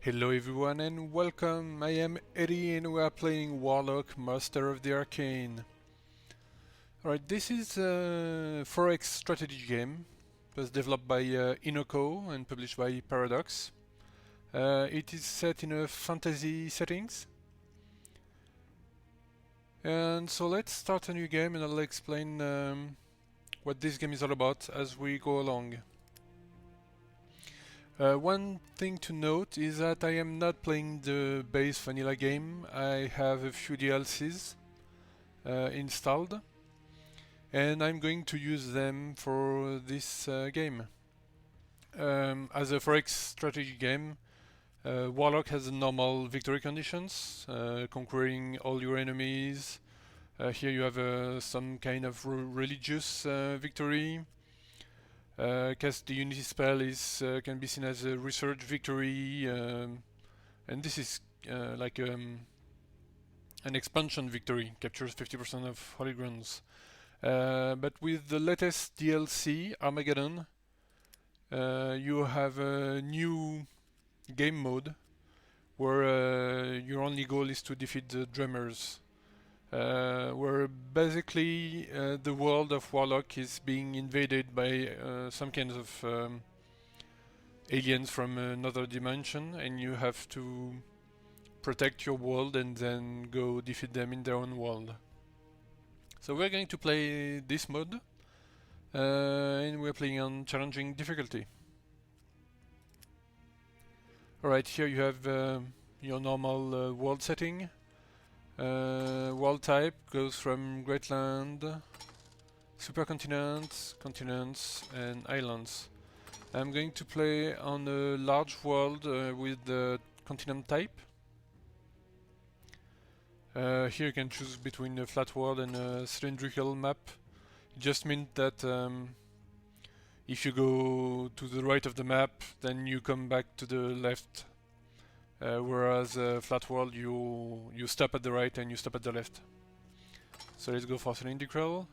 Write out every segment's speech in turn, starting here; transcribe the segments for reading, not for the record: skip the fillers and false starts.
Hello everyone and welcome, I am Eddie and we are playing Warlock, Master of the Arcane. Alright, this is a Forex strategy game. It was developed by Inoko and published by Paradox. It is set in a fantasy settings. And so let's start a new game and I'll explain what this game is all about as we go along. One thing to note is that I am not playing the base vanilla game. I have a few DLCs installed and I'm going to use them for this game. As a Forex strategy game, Warlock has the normal victory conditions, conquering all your enemies. Here you have some kind of religious victory. Cast the unity spell can be seen as a research victory, and this is like an expansion victory, captures 50% of holy grounds. But with the latest DLC, Armageddon, you have a new game mode where your only goal is to defeat the drummers. Where basically the world of Warlock is being invaded by some kinds of aliens from another dimension, and you have to protect your world and then go defeat them in their own world. So we're going to play this mode, and we're playing on challenging difficulty. Alright, here you have your normal world setting. World type goes from Great Land, Supercontinent, Continents, and Islands. I'm going to play on a large world with the continent type. Here you can choose between a flat world and a cylindrical map. It just means that if you go to the right of the map, then you come back to the left. Whereas flat world, you stop at the right and you stop at the left. So let's go for cylindrical.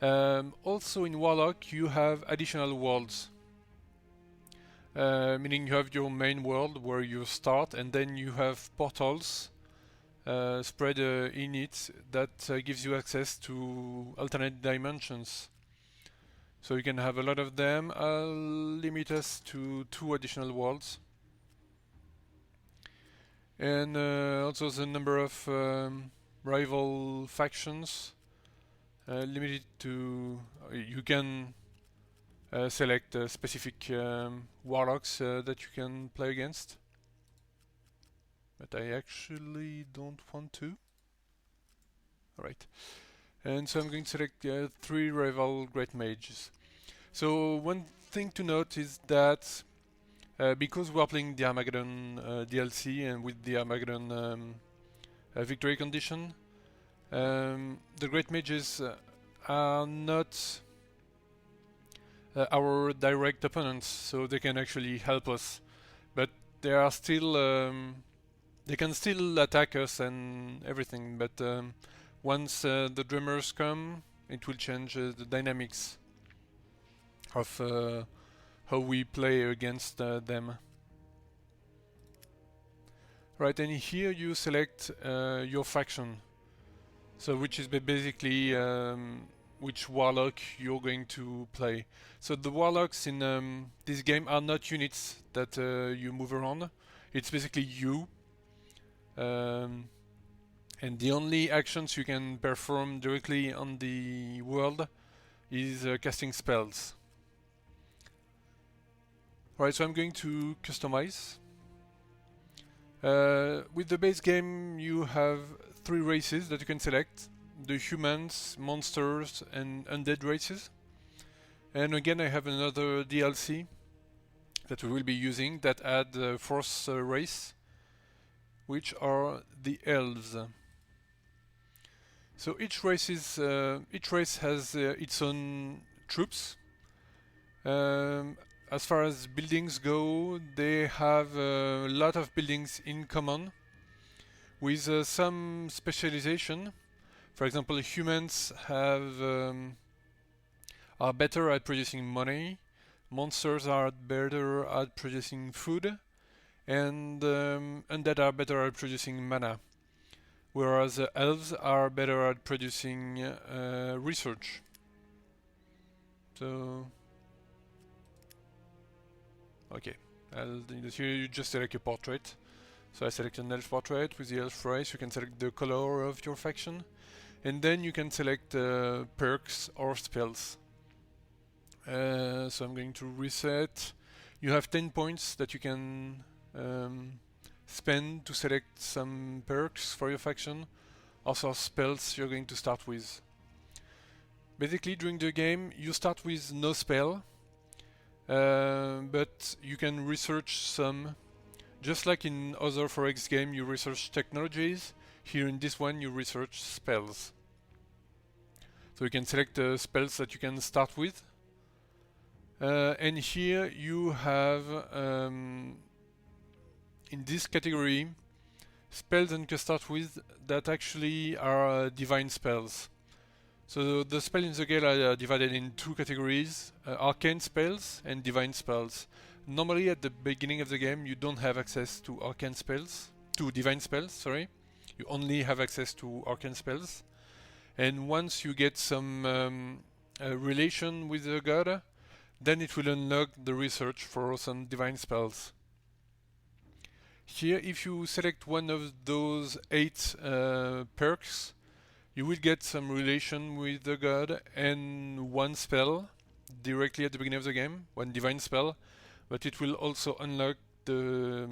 Also in Warlock you have additional worlds, meaning you have your main world where you start, and then you have portals spread in it that gives you access to alternate dimensions. So you can have a lot of them. I'll limit us to 2 additional worlds. And also the number of rival factions limited to you can select specific warlocks that you can play against, but I actually don't want to. Alright, and so I'm going to select 3 rival great mages. So one thing to note is that because we are playing the Armageddon DLC and with the Armageddon victory condition, the Great Mages are not our direct opponents, so they can actually help us. But they are still, they can still attack us and everything. But once the drummers come, it will change the dynamics of how we play against them. Right, and here you select your faction. So which is basically which warlock you're going to play. So the warlocks in this game are not units that you move around. It's basically you. And the only actions you can perform directly on the world is casting spells. Alright, so I'm going to customize. With the base game you have 3 races that you can select: the humans, monsters, and undead races. And again I have another DLC that we will be using that add the 4th race, which are the elves. So each race has its own troops. As far as buildings go, they have a lot of buildings in common, with some specialization. For example, humans are better at producing money, monsters are better at producing food, and undead are better at producing mana, whereas elves are better at producing research. So, okay, here you just select a portrait. So I select an elf portrait with the elf race. You can select the color of your faction, and then you can select perks or spells. So I'm going to reset. You have 10 points that you can spend to select some perks for your faction, also spells you're going to start with. Basically, during the game, you start with no spell, but you can research some. Just like in other 4X game, you research technologies. Here in this one, you research spells. So you can select the spells that you can start with. And here you have, in this category, spells that you can start with that actually are divine spells. So the spells in the game are divided in two categories, arcane spells and divine spells. Normally at the beginning of the game you don't have access to arcane spells, to divine spells, sorry. You only have access to arcane spells. And once you get some relation with the god, then it will unlock the research for some divine spells. Here, if you select one of those 8 perks, you will get some relation with the god and one spell directly at the beginning of the game, one divine spell, but it will also unlock the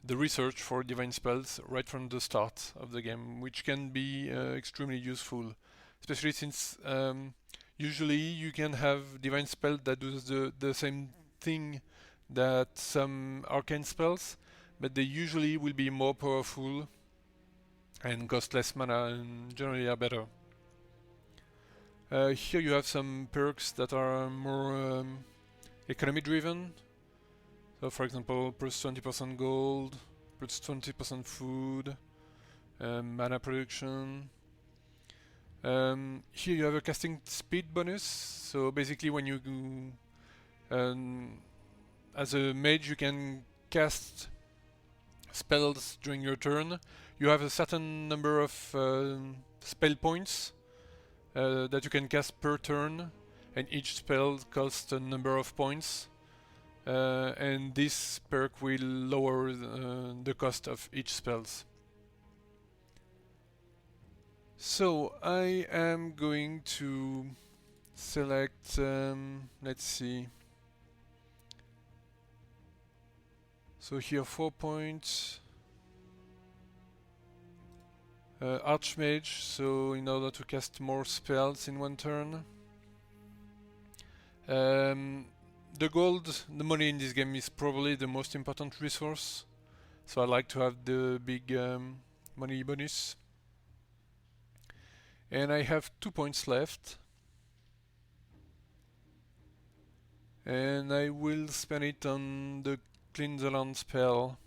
research for divine spells right from the start of the game, which can be extremely useful, especially since usually you can have divine spell that does the same thing that some arcane spells, but they usually will be more powerful and cost less mana and generally are better. Here you have some perks that are more economy driven. So for example, plus 20% gold, plus 20% food, mana production. Here you have a casting speed bonus. So basically when you as a mage you can cast spells during your turn. You have a certain number of spell points that you can cast per turn, and each spell costs a number of points, and this perk will lower the cost of each spells. So I am going to select, let's see, so here 4 points, Archmage, so in order to cast more spells in one turn. The gold, the money in this game is probably the most important resource, so I like to have the big money bonus. And I have 2 points left, and I will spend it on the Clean the Land spell,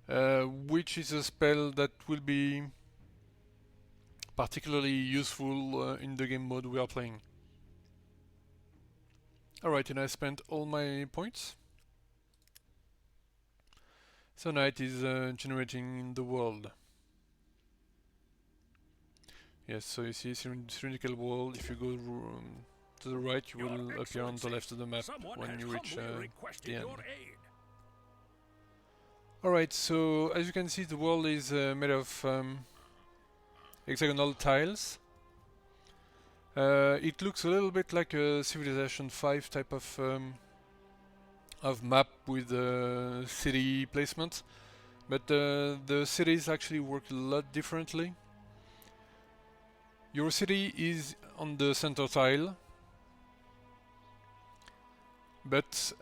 which is a spell that will be particularly useful in the game mode we are playing. Alright, and I spent all my points. So now it is generating the world. Yes, so you see cylindrical world. If you go to the right, you will appear on the left of the map when you reach the end. Alright, so as you can see, the world is made of hexagonal tiles. It looks a little bit like a Civilization 5 type of map with city placement, but the cities actually work a lot differently. Your city is on the center tile, but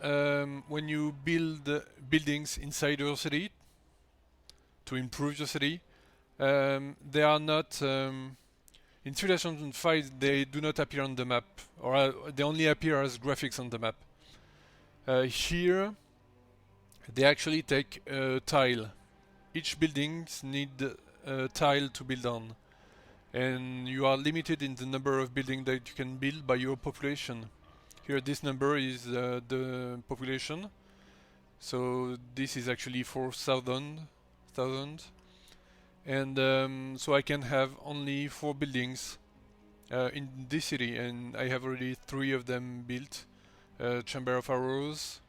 when you build buildings inside your city to improve your city, they are not in Civilization 5. They do not appear on the map, or they only appear as graphics on the map. Here, they actually take a tile. Each building needs a tile to build on, and you are limited in the number of buildings that you can build by your population. Here, this number is the population, So this is actually 4,000, and so I can have only 4 buildings in this city, and I have already 3 of them built: Chamber of Arrows,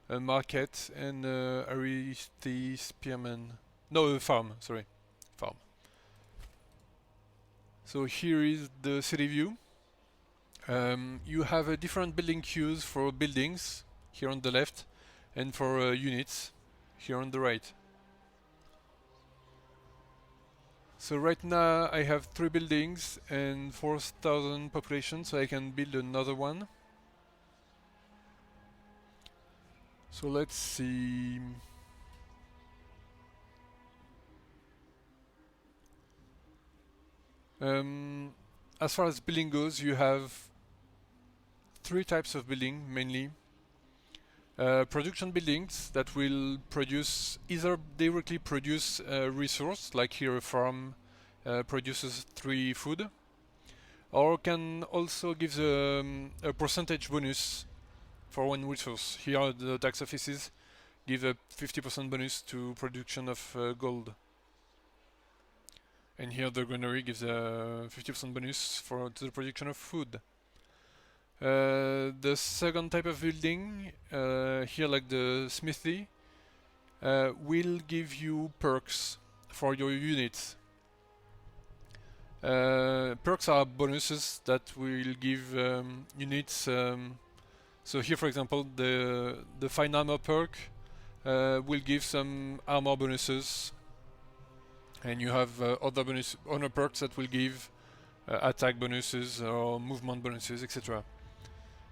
a market, and Aristide Spearman. No, a farm. Sorry, farm. So here is the city view. You have different building queues for buildings here on the left, and for units here on the right. So right now I have 3 buildings and 4,000 population, so I can build another one. So let's see. As far as building goes, you have 3 types of building mainly. Production buildings that will produce, either directly produce a resource, like here a farm produces 3 food, or can also give a percentage bonus for 1 resource. Here the tax offices give a 50% bonus to production of gold. And here the granary gives a 50% bonus for the production of food. The second type of building, here like the smithy, will give you perks for your units. Perks are bonuses that will give units. So here, for example, the fine armor perk will give some armor bonuses, and you have other perks that will give attack bonuses or movement bonuses, etc.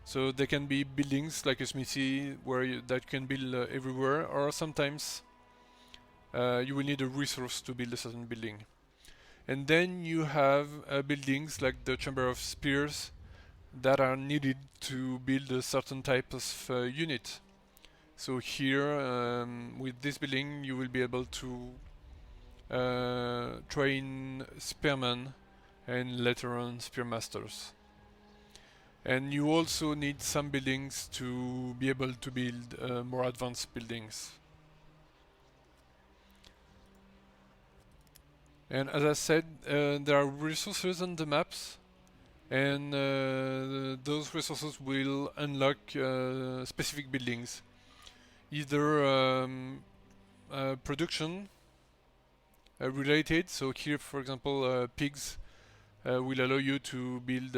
So there can be buildings like a smithy that you can build everywhere, or sometimes you will need a resource to build a certain building. And then you have buildings like the Chamber of Spears that are needed to build a certain type of unit. So here, with this building, you will be able to train spearmen and later on spearmasters. And you also need some buildings to be able to build more advanced buildings. And as I said, there are resources on the maps, and those resources will unlock specific buildings. Either production related, so here for example pigs will allow you to build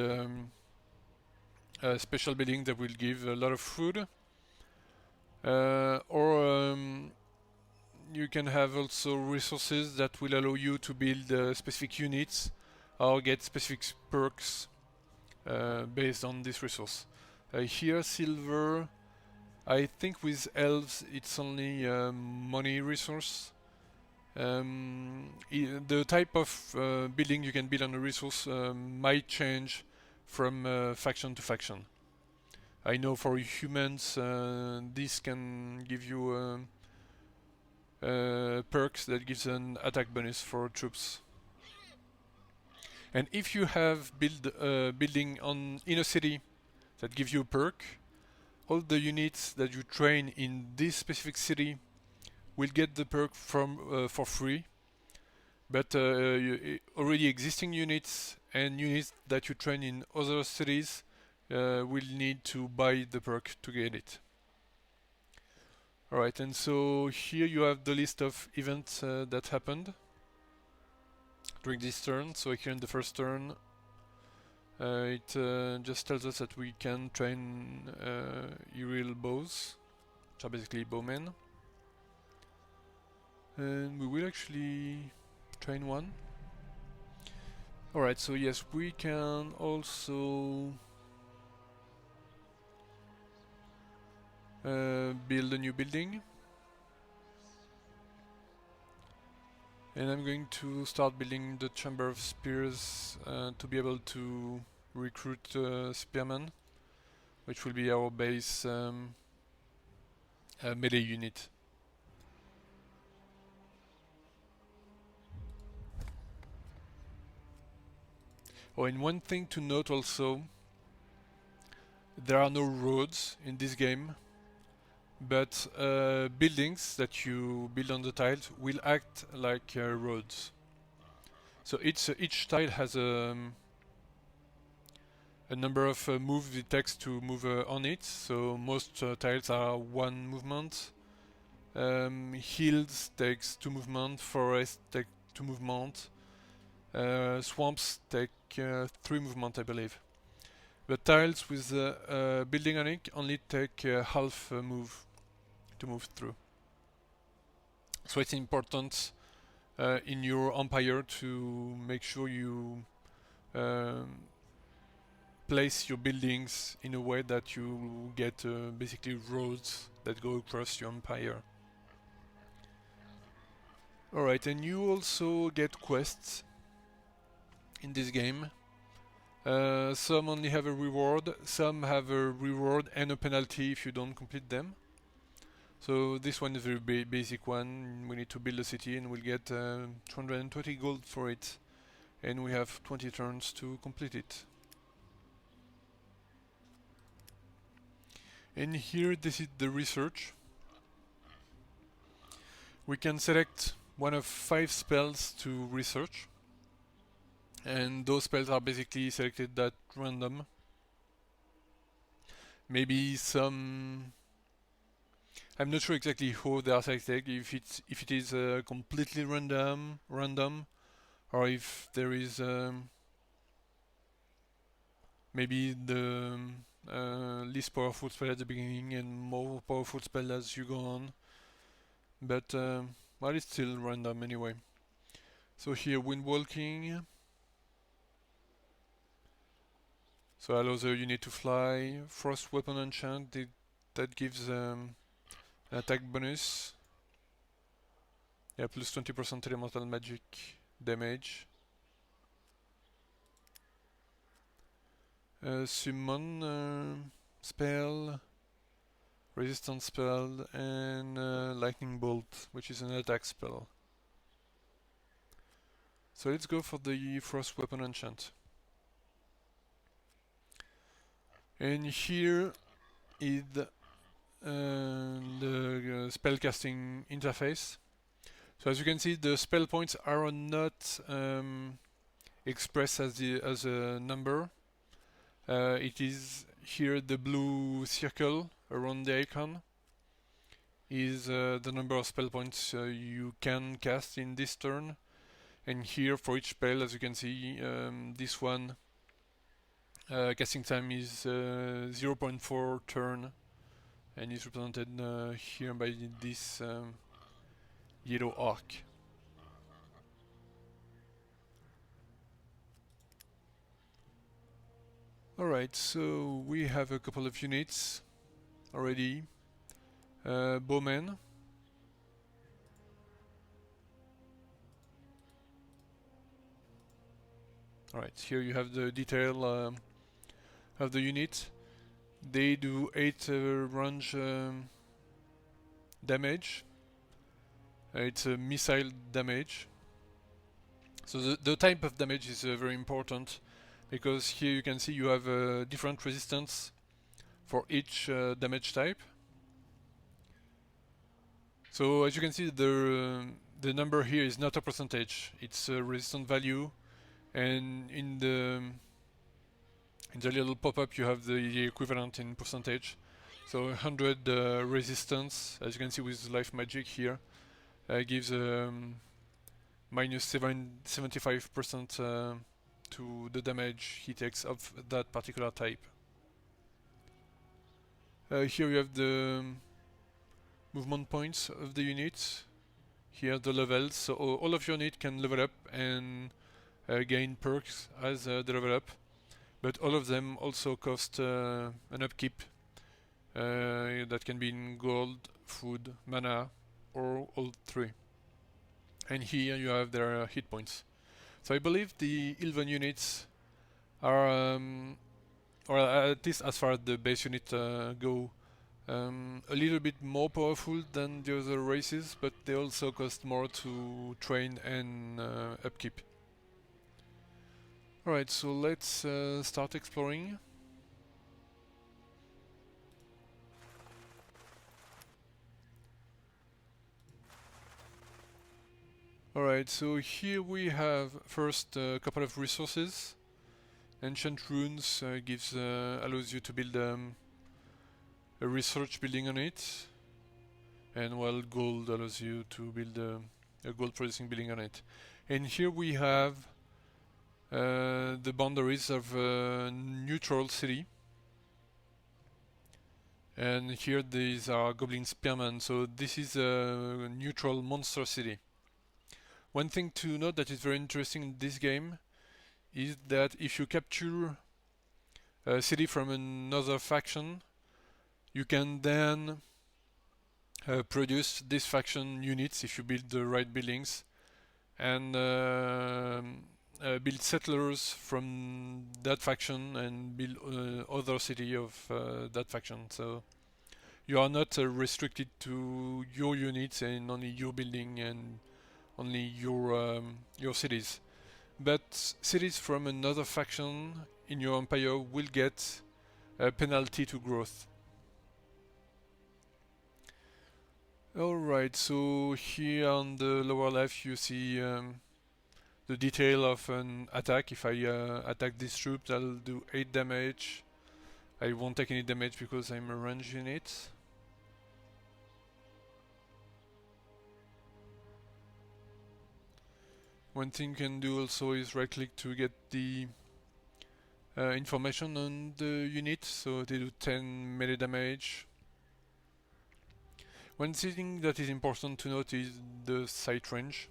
a special building that will give a lot of food, or you can have also resources that will allow you to build specific units or get specific perks based on this resource. Here silver, I think with elves it's only money resource. The type of building you can build on a resource might change from faction to faction. I know for humans this can give you perks that gives an attack bonus for troops. And if you have built a building in a city that gives you a perk, all the units that you train in this specific city will get the perk for free. But already existing units and units that you train in other cities will need to buy the perk to get it. Alright, and so here you have the list of events that happened during this turn. So here in the first turn, it just tells us that we can train aerial bows, which are basically bowmen. And we will actually train one. Alright, so yes, we can also build a new building. And I'm going to start building the Chamber of Spears to be able to recruit spearmen, which will be our base melee unit. Oh, and one thing to note also, there are no roads in this game. but buildings that you build on the tiles will act like roads. So each tile has a number of moves it takes to move on it. So most tiles are one movement. Hills takes 2 movement. Forest take 2 movement. Swamps take 3 movement, I believe. But tiles with building on it only take half a move to move through. So it's important in your empire to make sure you place your buildings in a way that you get basically roads that go across your empire. Alright, and you also get quests in this game. Some only have a reward, some have a reward and a penalty if you don't complete them. So this one is a very basic one. We need to build a city and we'll get 220 gold for it. And we have 20 turns to complete it. And here this is the research. We can select one of 5 spells to research. And those spells are basically selected at random. Maybe some... I'm not sure exactly how they are selected, if it is completely random, or if there is maybe the least powerful spell at the beginning and more powerful spell as you go on. But well, it's still random anyway. So here, wind walking. So allows the unit to fly. Frost weapon enchant, that gives an attack bonus. Yeah, plus 20% elemental magic damage. Summon spell, resistance spell, and lightning bolt, which is an attack spell. So let's go for the frost weapon enchant. And here is the spellcasting interface. So as you can see, the spell points are not expressed as a number. It is here the blue circle around the icon is the number of spell points you can cast in this turn. And here for each spell, as you can see, this one casting time is 0.4 turn and is represented here by this yellow arc. Alright, so we have a couple of units already. Bowmen. Alright, here you have the detail of the unit. They do 8 range damage. It's a missile damage. So the type of damage is very important, because here you can see you have a different resistance for each damage type. So as you can see, the number here is not a percentage, it's a resistance value, and in the little pop-up you have the equivalent in percentage. So 100 resistance, as you can see with life magic here, gives minus 75% to the damage he takes of that particular type. Here you have the movement points of the unit. Here the levels, so all of your unit can level up and gain perks as they level up, but all of them also cost an upkeep that can be in gold, food, mana, or all 3. And here you have their hit points. So I believe the elven units are, or at least as far as the base unit go, a little bit more powerful than the other races, but they also cost more to train and upkeep. Alright, so let's start exploring. Alright, so here we have first a couple of resources. Ancient runes allows you to build a research building on it, and while gold allows you to build a gold producing building on it. And here we have the boundaries of a neutral city. And here these are goblin spearmen, so this is a neutral monster city. One thing to note that is very interesting in this game is that if you capture a city from another faction, you can then produce this faction units if you build the right buildings, and build settlers from that faction and build other city of that faction. So you are not restricted to your units and only your building and only your cities. But cities from another faction in your empire will get a penalty to growth. Alright, so here on the lower left you see the detail of an attack. If I attack this troop, I'll do 8 damage. I won't take any damage because I'm a range unit. One thing you can do also is right click to get the information on the unit, so they do 10 melee damage. One thing that is important to note is the sight range,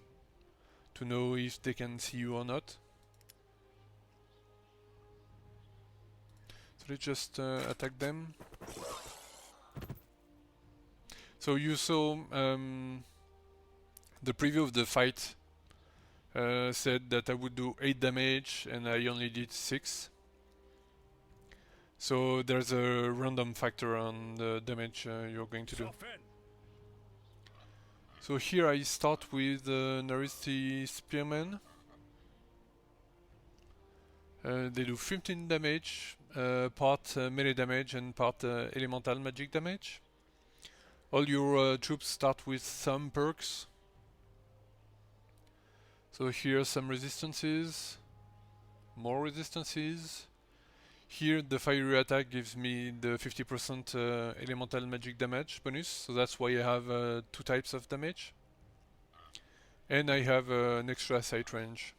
to know if they can see you or not. So let's just attack them. So you saw the preview of the fight said that I would do 8 damage and I only did 6. So there's a random factor on the damage you're going to do. So here I start with Naristi Spearman. They do 15 damage, part melee damage and part elemental magic damage. All your troops start with some perks. So here are some resistances, more resistances. Here the fiery attack gives me the 50% elemental magic damage bonus, so that's why I have 2 types of damage. And I have an extra sight range.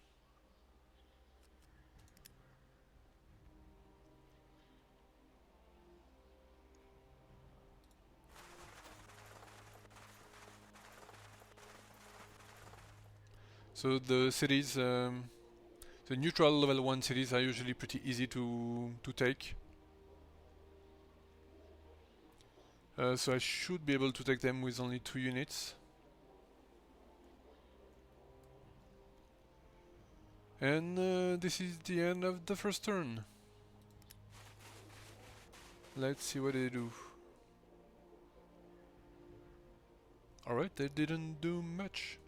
So the cities, the neutral level 1 cities are usually pretty easy to take. So I should be able to take them with only 2 units. And this is the end of the first turn. Let's see what they do. Alright, they didn't do much.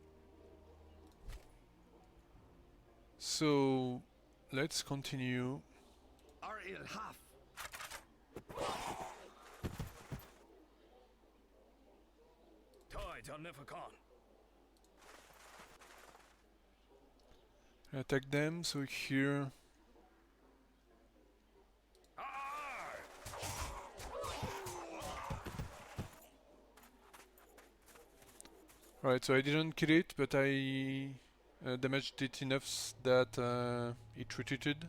So let's continue. Attack them, so here. Right, so I didn't kill it, but I damaged it enough that it retreated.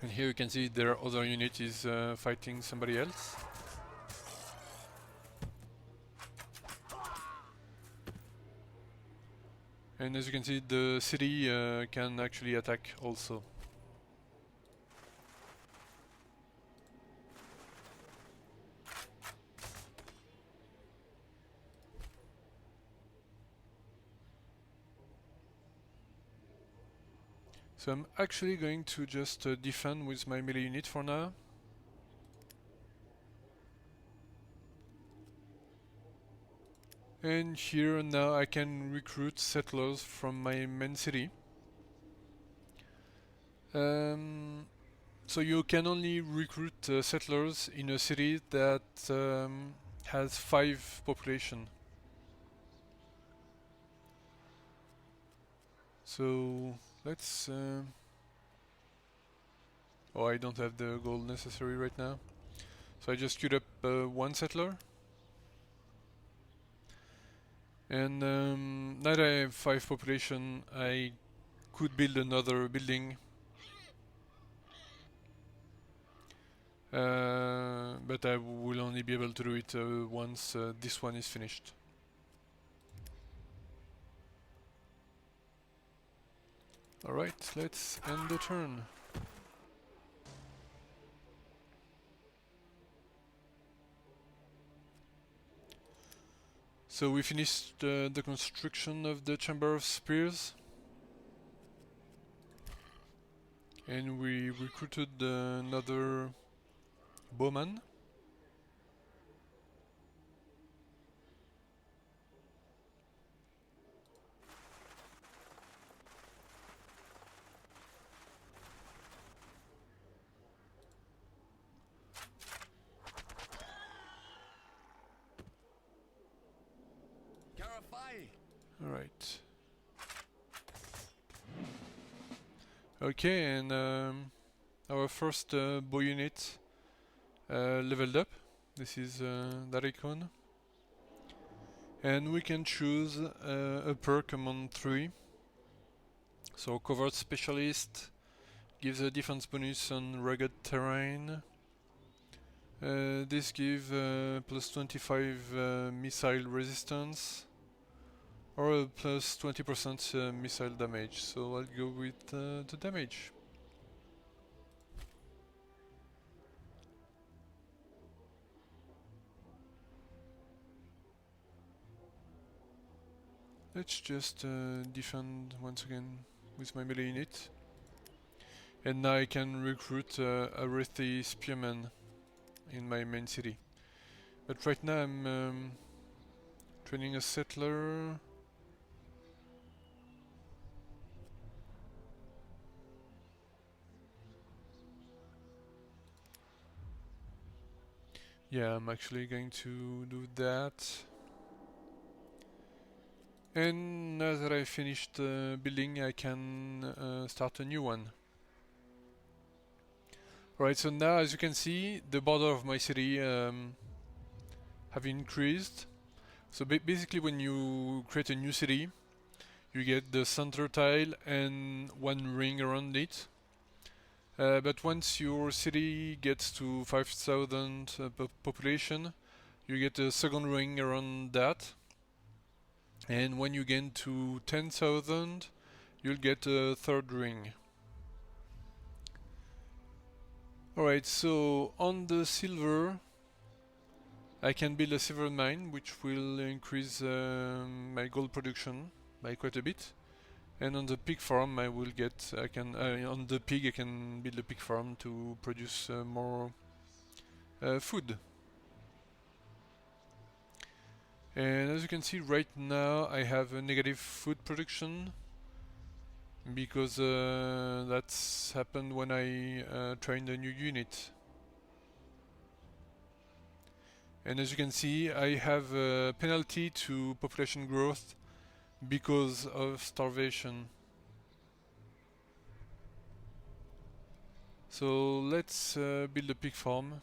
And here you can see their other unit is fighting somebody else. And as you can see, the city can actually attack also. So I'm actually going to just defend with my melee unit for now. And here now I can recruit settlers from my main city. So you can only recruit settlers in a city that has 5 population. So let's... oh, I don't have the gold necessary right now. So I just queued up 1 settler. And now that I have 5 population, I could build another building. But I will only be able to do it once this one is finished. Alright, let's end the turn. So we finished the construction of the Chamber of Spears. And we recruited another bowman. Alright. Okay, and our first bow unit leveled up. This is that icon. And we can choose a perk among 3. So Covert Specialist gives a defense bonus on rugged terrain. This gives plus 25 missile resistance or a plus 20% missile damage. So I'll go with the damage. Let's just defend once again with my melee unit. And now I can recruit a Wraithy Spearman in my main city. But right now I'm training a settler. Yeah, I'm actually going to do that. And now that I finished building, I can start a new one. Right, so now as you can see, the border of my city have increased. So basically when you create a new city, you get the center tile and 1 ring around it. But once your city gets to 5,000 population, you get a second ring around that. And when you get to 10,000, you'll get a third ring. Alright, so on the silver, I can build a silver mine, which will increase my gold production by quite a bit. And on the pig farm, I will get. On the pig, I can build a pig farm to produce more food. And as you can see right now, I have a negative food production because that's happened when I trained a new unit. And as you can see, I have a penalty to population growth because of starvation. So let's build a pig farm.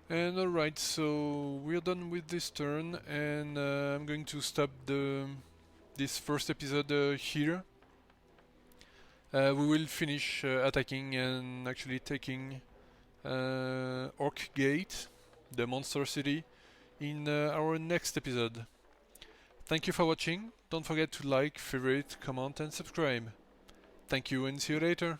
And alright, so we're done with this turn, and I'm going to stop this first episode here. We will finish attacking and actually taking Orc Gate, the monster city, in our next episode. Thank you for watching. Don't forget to like, favorite, comment and subscribe. Thank you and see you later.